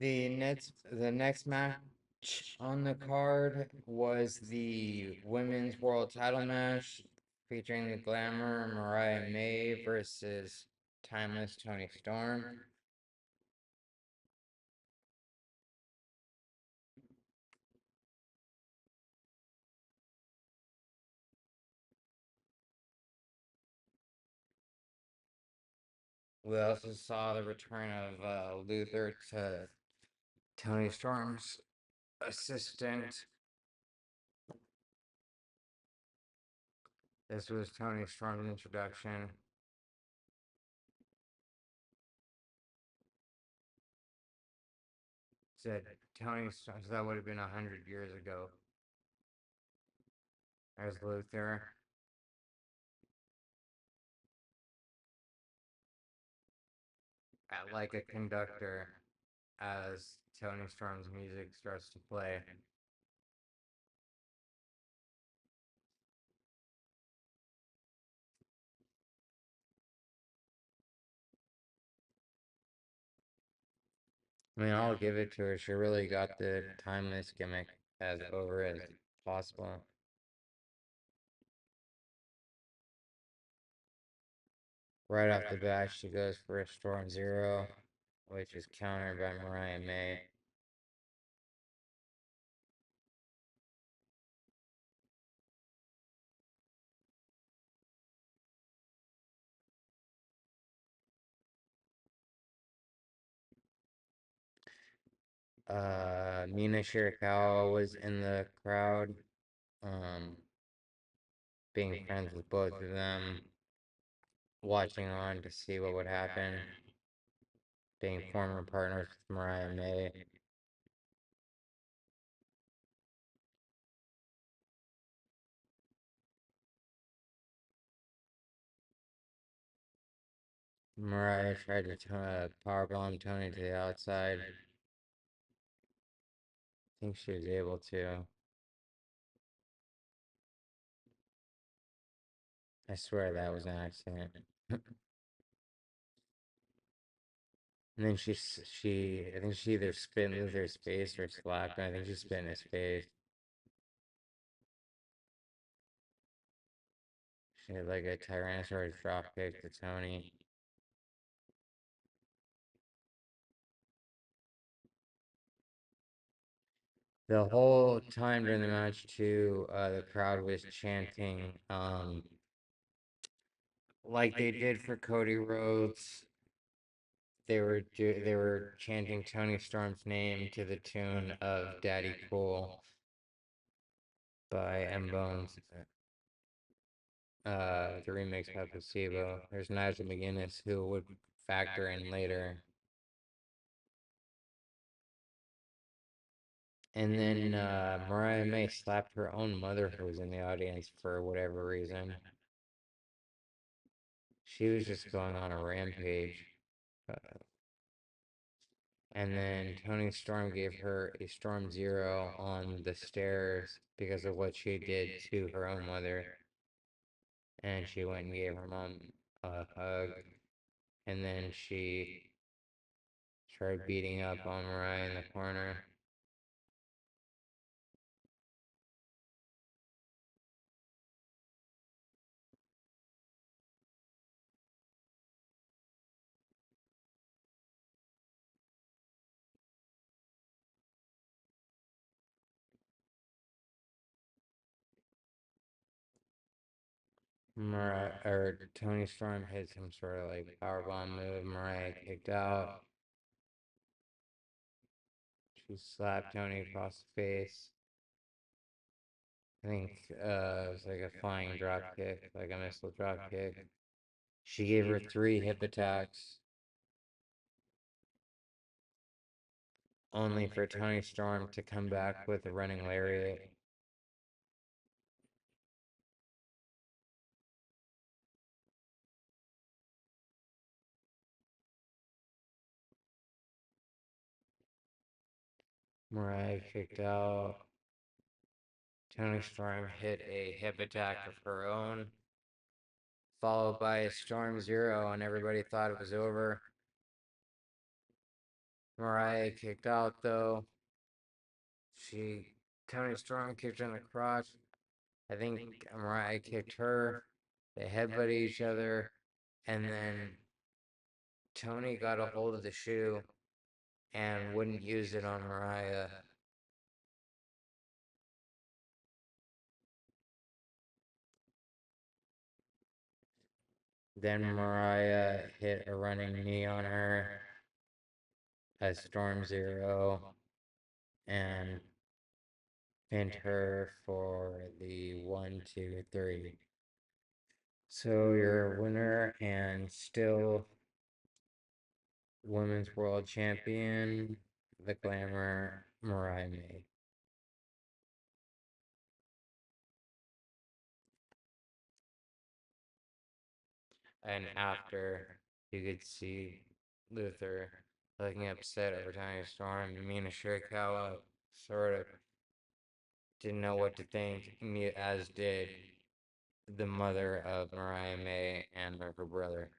The next match on the card was the women's world title match featuring the Glamour Mariah May versus Timeless Toni Storm. We also saw the return of Luther to Toni Storm's assistant. This was Toni Storm's introduction. Said Toni Storm, so that would have been 100 years ago. There's Luther. Like a conductor as Toni Storm's music starts to play. I mean, I'll give it to her. She really got the timeless gimmick as over as possible. Right off the bat, she goes for a Storm Zero, which is countered by Mariah May. Mina Shirakawa was in the crowd, um, being friends with both of them, watching on to see what would happen, being former partners with Mariah May. Mariah tried to powerbomb Toni to the outside. I think she was able to. I swear that was an accident. And then I think she either spit in Luther's face or slapped him. I think she spit in his face. She had like a Tyrannosaurus dropkick to Toni. The whole time during the match, too, the crowd was chanting, like they did for Cody Rhodes. They were chanting Toni Storm's name to the tune of "Daddy Cool" by M Bones. The remix by Placebo. There's Nigel McGuinness who would factor in later. And then Mariah May slapped her own mother who was in the audience for whatever reason. She was just going on a rampage. Uh, and then Toni Storm gave her a Storm Zero on the stairs because of what she did to her own mother. And she went and gave her mom a hug. And then she started beating up on Mariah in the corner. Mariah or Toni Storm hit some sort of like powerbomb move. Mariah kicked out. She slapped Toni across the face. I think it was like a flying drop kick, like a missile drop kick. She gave her 3 hip attacks, only for Toni Storm to come back with a running lariat. Mariah kicked out. Toni Storm hit a hip attack of her own, followed by a Storm Zero, and everybody thought it was over. Mariah kicked out though. She Tony Storm kicked her in the crotch. I think Mariah kicked her. They headbutted each other, and then Tony got a hold of the shoe and wouldn't use it on Mariah. Then Mariah hit a running knee on her as Storm Zero and pinned her for the 1, 2, 3. So your winner and still women's world champion, the Glamour Mariah May. And after, you could see Luther looking upset over Tony Storm. Mina Shirakawa sort of didn't know what to think, as did the mother of Mariah May and her brother.